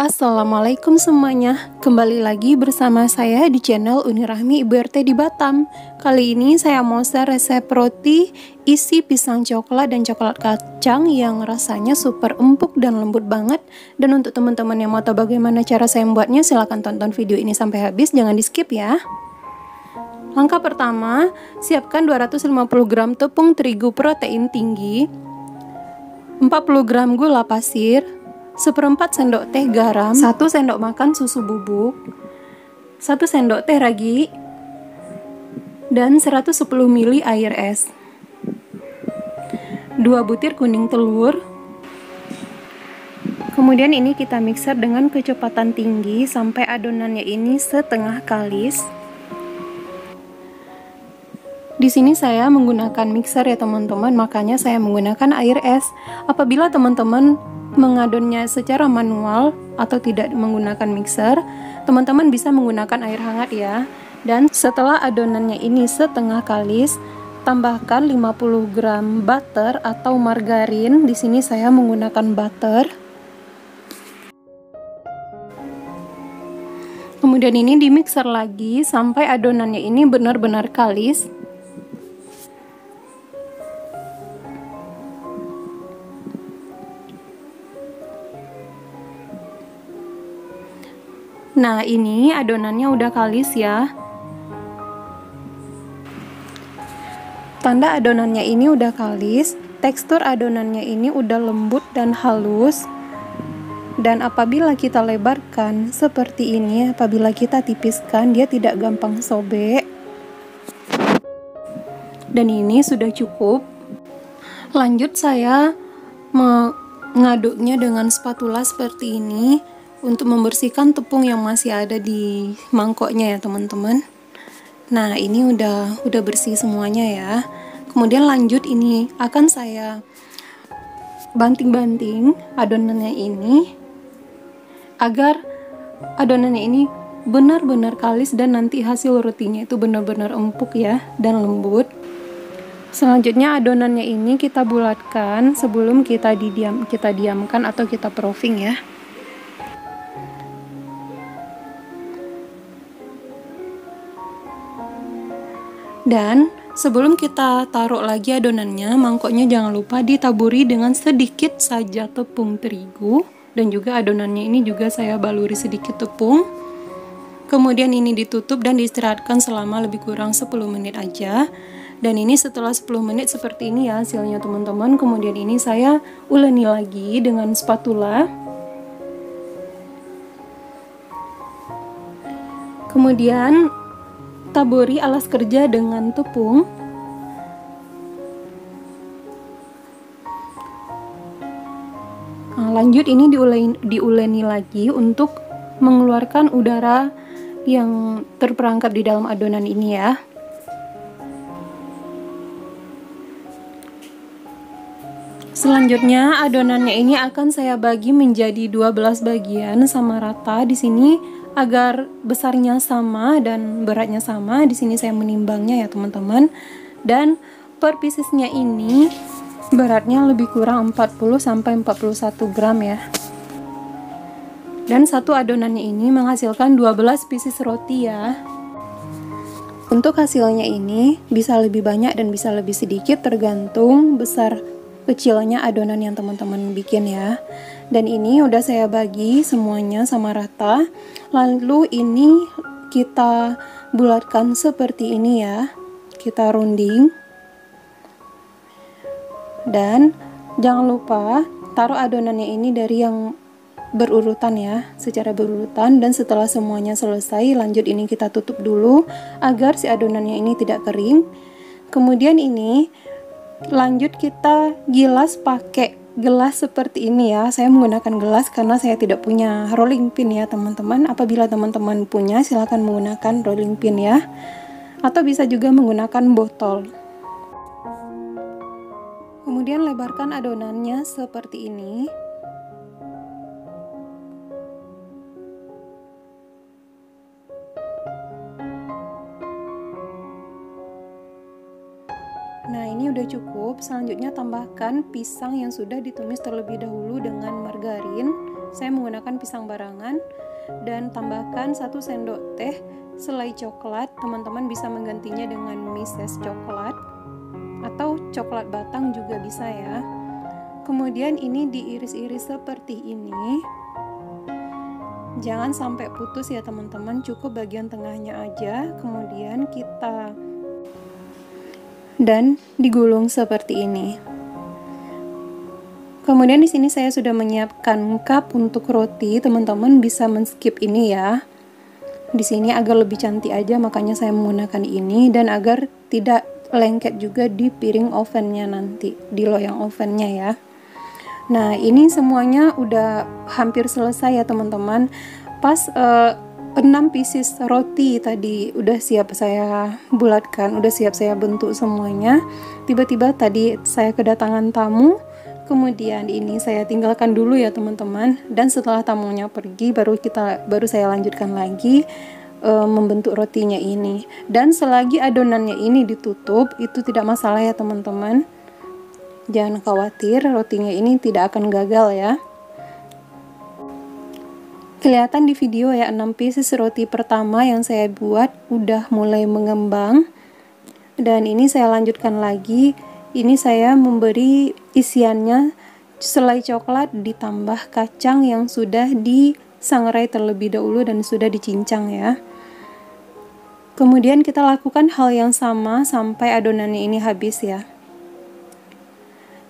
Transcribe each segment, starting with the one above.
Assalamualaikum semuanya, kembali lagi bersama saya di channel Uni Rahmi Ibu RT di Batam. Kali ini saya mau share resep roti isi pisang coklat dan coklat kacang yang rasanya super empuk dan lembut banget. Dan untuk teman-teman yang mau tahu bagaimana cara saya membuatnya, silahkan tonton video ini sampai habis, jangan di skip ya. Langkah pertama, siapkan 250 gram tepung terigu protein tinggi, 40 gram gula pasir, 1/4 sendok teh garam, 1 sendok makan susu bubuk, 1 sendok teh ragi, dan 110 ml air es, 2 butir kuning telur. Kemudian ini kita mixer dengan kecepatan tinggi sampai adonannya ini setengah kalis. Di sini saya menggunakan mixer ya teman-teman, makanya saya menggunakan air es. Apabila teman-teman mengadonnya secara manual atau tidak menggunakan mixer, teman-teman bisa menggunakan air hangat ya. Dan setelah adonannya ini setengah kalis, tambahkan 50 gram butter atau margarin. Di sini saya menggunakan butter. Kemudian ini di mixer lagi sampai adonannya ini benar-benar kalis. Nah, ini adonannya udah kalis ya. Tanda adonannya ini udah kalis, tekstur adonannya ini udah lembut dan halus. Dan apabila kita lebarkan seperti ini, apabila kita tipiskan, dia tidak gampang sobek. Dan ini sudah cukup. Lanjut saya mengaduknya dengan spatula seperti ini untuk membersihkan tepung yang masih ada di mangkoknya ya teman-teman. Nah, ini udah bersih semuanya ya. Kemudian lanjut ini akan saya banting-banting adonannya ini agar adonannya ini benar-benar kalis dan nanti hasil rotinya itu benar-benar empuk ya dan lembut. Selanjutnya adonannya ini kita bulatkan sebelum kita diamkan atau kita proofing ya. Dan sebelum kita taruh lagi adonannya, mangkoknya jangan lupa ditaburi dengan sedikit saja tepung terigu. Dan juga adonannya ini juga saya baluri sedikit tepung. Kemudian ini ditutup dan diistirahatkan selama lebih kurang 10 menit aja. Dan ini setelah 10 menit seperti ini ya hasilnya teman-teman. Kemudian ini saya uleni lagi dengan spatula. Kemudian taburi alas kerja dengan tepung. Nah, lanjut ini diuleni lagi untuk mengeluarkan udara yang terperangkap di dalam adonan ini ya. Selanjutnya adonannya ini akan saya bagi menjadi 12 bagian sama rata di sini agar besarnya sama dan beratnya sama. Di sini saya menimbangnya ya teman-teman. Dan per piecesnya ini beratnya lebih kurang 40 sampai 41 gram ya. Dan satu adonannya ini menghasilkan 12 pieces roti ya. Untuk hasilnya ini bisa lebih banyak dan bisa lebih sedikit tergantung besar kecilnya adonan yang teman-teman bikin ya. Dan ini udah saya bagi semuanya sama rata. Lalu ini kita bulatkan seperti ini ya. Kita runding. Dan jangan lupa taruh adonannya ini dari yang berurutan ya, secara berurutan. Dan setelah semuanya selesai, lanjut ini kita tutup dulu agar si adonannya ini tidak kering. Kemudian ini lanjut kita gilas pakai gelas seperti ini ya. Saya menggunakan gelas karena saya tidak punya rolling pin ya teman-teman. Apabila teman-teman punya, silahkan menggunakan rolling pin ya, atau bisa juga menggunakan botol. Kemudian lebarkan adonannya seperti ini. Nah, ini udah cukup. Selanjutnya tambahkan pisang yang sudah ditumis terlebih dahulu dengan margarin Saya menggunakan pisang barangan dan tambahkan 1 sendok teh selai coklat. Teman-teman bisa menggantinya dengan mises coklat atau coklat batang juga bisa ya. Kemudian ini diiris-iris seperti ini. Jangan sampai putus ya teman-teman, cukup bagian tengahnya aja. Kemudian dan digulung seperti ini. Kemudian di sini saya sudah menyiapkan cup untuk roti. Teman-teman bisa men-skip ini ya. Di sini agar lebih cantik aja, makanya saya menggunakan ini, dan agar tidak lengket juga di piring ovennya nanti, di loyang ovennya ya. Nah, ini semuanya udah hampir selesai ya teman-teman. Pas 6 pieces roti tadi udah siap saya bulatkan, udah siap saya bentuk semuanya. Tiba-tiba tadi saya kedatangan tamu. Kemudian ini saya tinggalkan dulu ya teman-teman, dan setelah tamunya pergi baru saya lanjutkan lagi membentuk rotinya ini. Dan selagi adonannya ini ditutup, itu tidak masalah ya teman-teman. Jangan khawatir, rotinya ini tidak akan gagal ya. Kelihatan di video ya, 6 pieces roti pertama yang saya buat udah mulai mengembang. Dan ini saya lanjutkan lagi. Ini saya memberi isiannya selai coklat ditambah kacang yang sudah disangrai terlebih dahulu dan sudah dicincang ya. Kemudian kita lakukan hal yang sama sampai adonannya ini habis ya.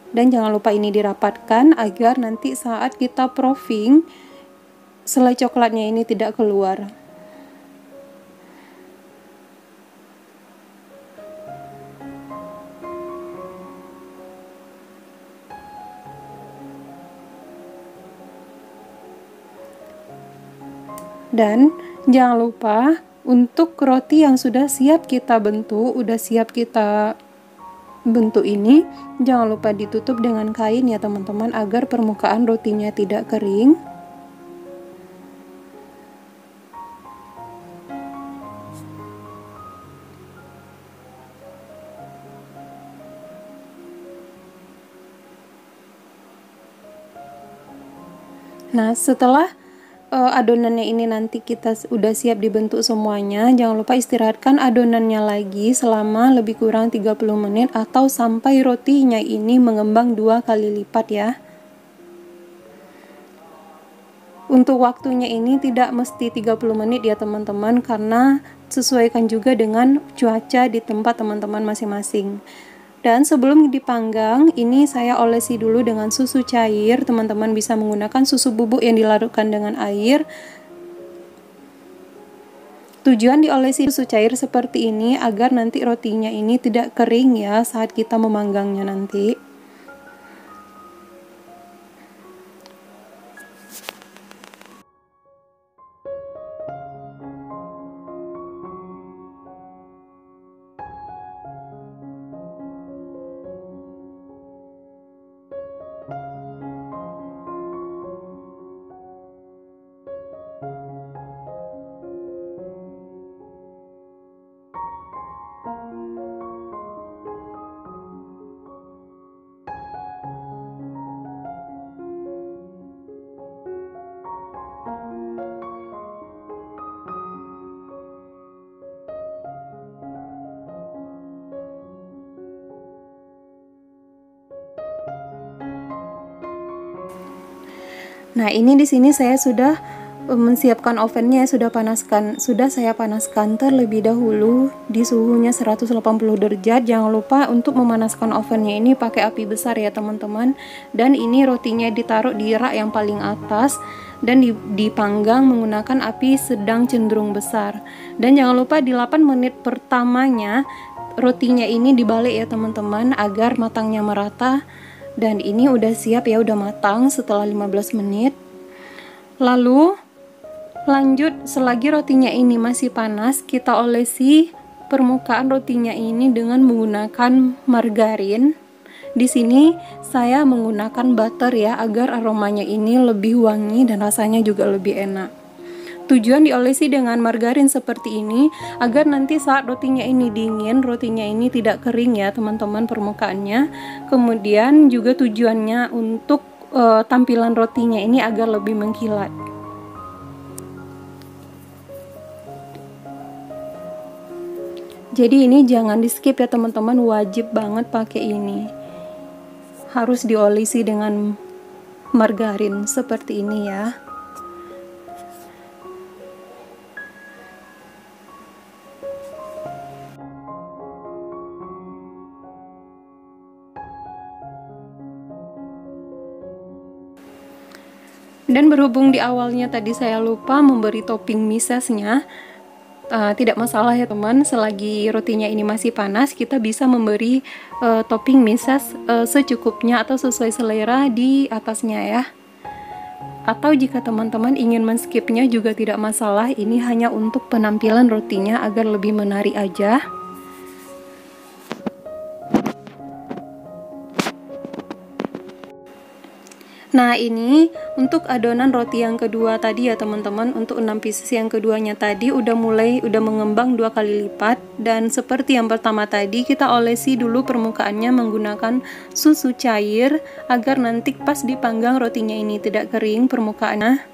Dan jangan lupa ini dirapatkan agar nanti saat kita proofing selai coklatnya ini tidak keluar. Dan jangan lupa untuk roti yang sudah siap kita bentuk, ini, jangan lupa ditutup dengan kain ya teman-teman, agar permukaan rotinya tidak kering. Nah, setelah adonannya ini nanti kita udah siap dibentuk semuanya, jangan lupa istirahatkan adonannya lagi selama lebih kurang 30 menit atau sampai rotinya ini mengembang 2 kali lipat ya. Untuk waktunya ini tidak mesti 30 menit ya teman-teman, karena sesuaikan juga dengan cuaca di tempat teman-teman masing-masing. Dan sebelum dipanggang, ini saya olesi dulu dengan susu cair. Teman-teman bisa menggunakan susu bubuk yang dilarutkan dengan air. Tujuan diolesi susu cair seperti ini agar nanti rotinya ini tidak kering ya saat kita memanggangnya nanti. Nah, ini di sini saya sudah menyiapkan ovennya, sudah saya panaskan terlebih dahulu di suhunya 180 derajat. Jangan lupa untuk memanaskan ovennya ini pakai api besar ya teman-teman. Dan ini rotinya ditaruh di rak yang paling atas dan dipanggang menggunakan api sedang cenderung besar. Dan jangan lupa di 8 menit pertamanya rotinya ini dibalik ya teman-teman agar matangnya merata. Dan ini udah siap ya, udah matang setelah 15 menit. Lalu lanjut, selagi rotinya ini masih panas, kita olesi permukaan rotinya ini dengan menggunakan margarin. Di sini saya menggunakan butter ya, agar aromanya ini lebih wangi dan rasanya juga lebih enak. Tujuan diolesi dengan margarin seperti ini agar nanti saat rotinya ini dingin, rotinya ini tidak kering ya teman-teman permukaannya. Kemudian juga tujuannya untuk tampilan rotinya ini agar lebih mengkilat. Jadi ini jangan di skip ya teman-teman, wajib banget pakai ini. Harus diolesi dengan margarin seperti ini ya. Dan berhubung di awalnya tadi saya lupa memberi topping misesnya, tidak masalah ya teman, selagi rotinya ini masih panas kita bisa memberi topping mises secukupnya atau sesuai selera di atasnya ya. Atau jika teman-teman ingin men-skipnya juga tidak masalah, ini hanya untuk penampilan rotinya agar lebih menarik aja. Nah ini untuk adonan roti yang kedua tadi ya teman-teman, untuk 6 pieces yang keduanya tadi udah mengembang 2 kali lipat. Dan seperti yang pertama tadi, kita olesi dulu permukaannya menggunakan susu cair agar nanti pas dipanggang rotinya ini tidak kering permukaannya.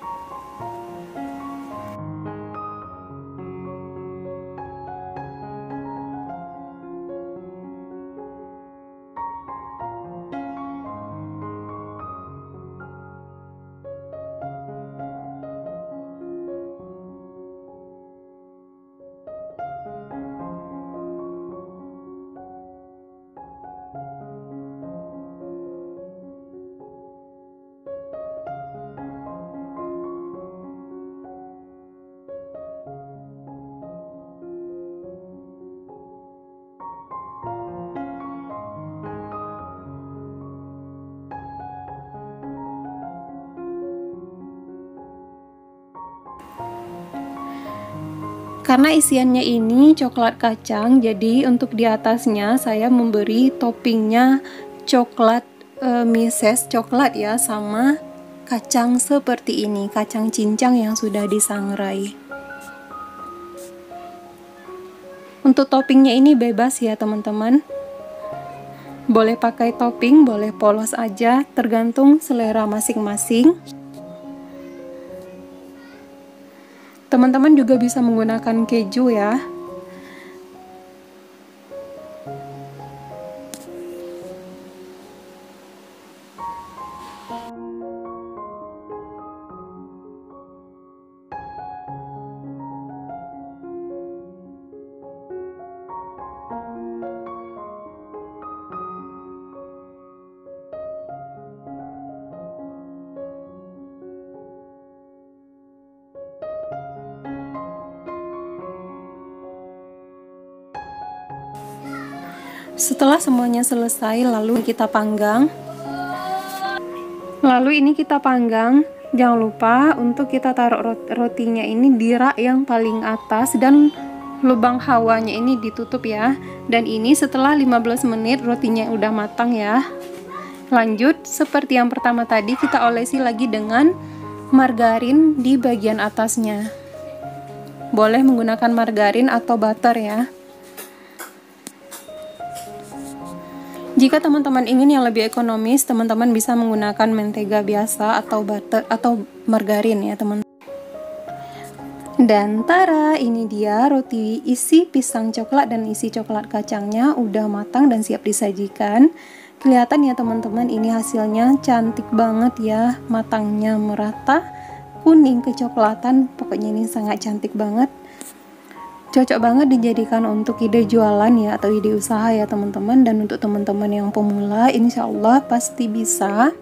Karena isiannya ini coklat kacang, jadi untuk di atasnya saya memberi toppingnya coklat mises coklat ya, sama kacang seperti ini, kacang cincang yang sudah disangrai. Untuk toppingnya ini bebas ya teman-teman, boleh pakai topping, boleh polos aja, tergantung selera masing-masing. Teman-teman juga bisa menggunakan keju ya. Setelah semuanya selesai, lalu kita panggang. Lalu ini kita panggang. Jangan lupa untuk kita taruh rotinya ini di rak yang paling atas dan lubang hawanya ini ditutup ya. Dan ini setelah 15 menit rotinya udah matang ya. Lanjut seperti yang pertama tadi, kita olesi lagi dengan margarin di bagian atasnya. Boleh menggunakan margarin atau butter ya. Jika teman-teman ingin yang lebih ekonomis, teman-teman bisa menggunakan mentega biasa atau butter atau margarin ya teman. Dan tara, ini dia roti isi pisang coklat dan isi coklat kacangnya udah matang dan siap disajikan. Kelihatan ya teman-teman, ini hasilnya cantik banget ya, matangnya merata, kuning kecoklatan, pokoknya ini sangat cantik banget. Cocok banget dijadikan untuk ide jualan ya atau ide usaha ya teman-teman. Dan untuk teman-teman yang pemula, insya Allah pasti bisa,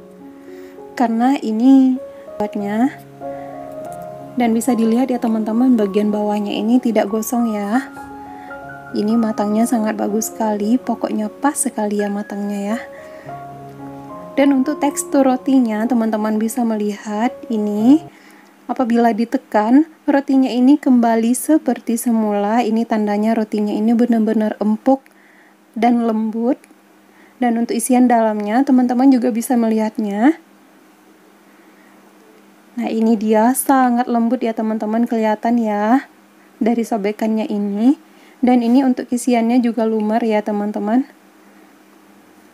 karena ini buatnya. Dan bisa dilihat ya teman-teman, bagian bawahnya ini tidak gosong ya. Ini matangnya sangat bagus sekali, pokoknya pas sekali ya matangnya ya. Dan untuk tekstur rotinya, teman-teman bisa melihat ini, apabila ditekan, rotinya ini kembali seperti semula. Ini tandanya rotinya ini benar-benar empuk dan lembut. Dan untuk isian dalamnya, teman-teman juga bisa melihatnya. Nah ini dia, sangat lembut ya teman-teman, kelihatan ya dari sobekannya ini. Dan ini untuk isiannya juga lumer ya teman-teman.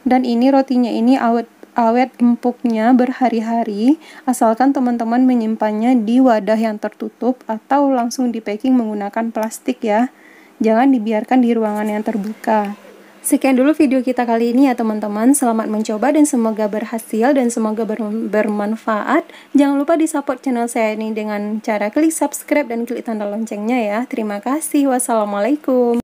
Dan ini rotinya ini awet empuknya berhari-hari, asalkan teman-teman menyimpannya di wadah yang tertutup atau langsung di packing menggunakan plastik ya. Jangan dibiarkan di ruangan yang terbuka. Sekian dulu video kita kali ini ya teman-teman. Selamat mencoba dan semoga berhasil dan semoga bermanfaat. Jangan lupa di support channel saya ini dengan cara klik subscribe dan klik tanda loncengnya ya. Terima kasih. Wassalamualaikum.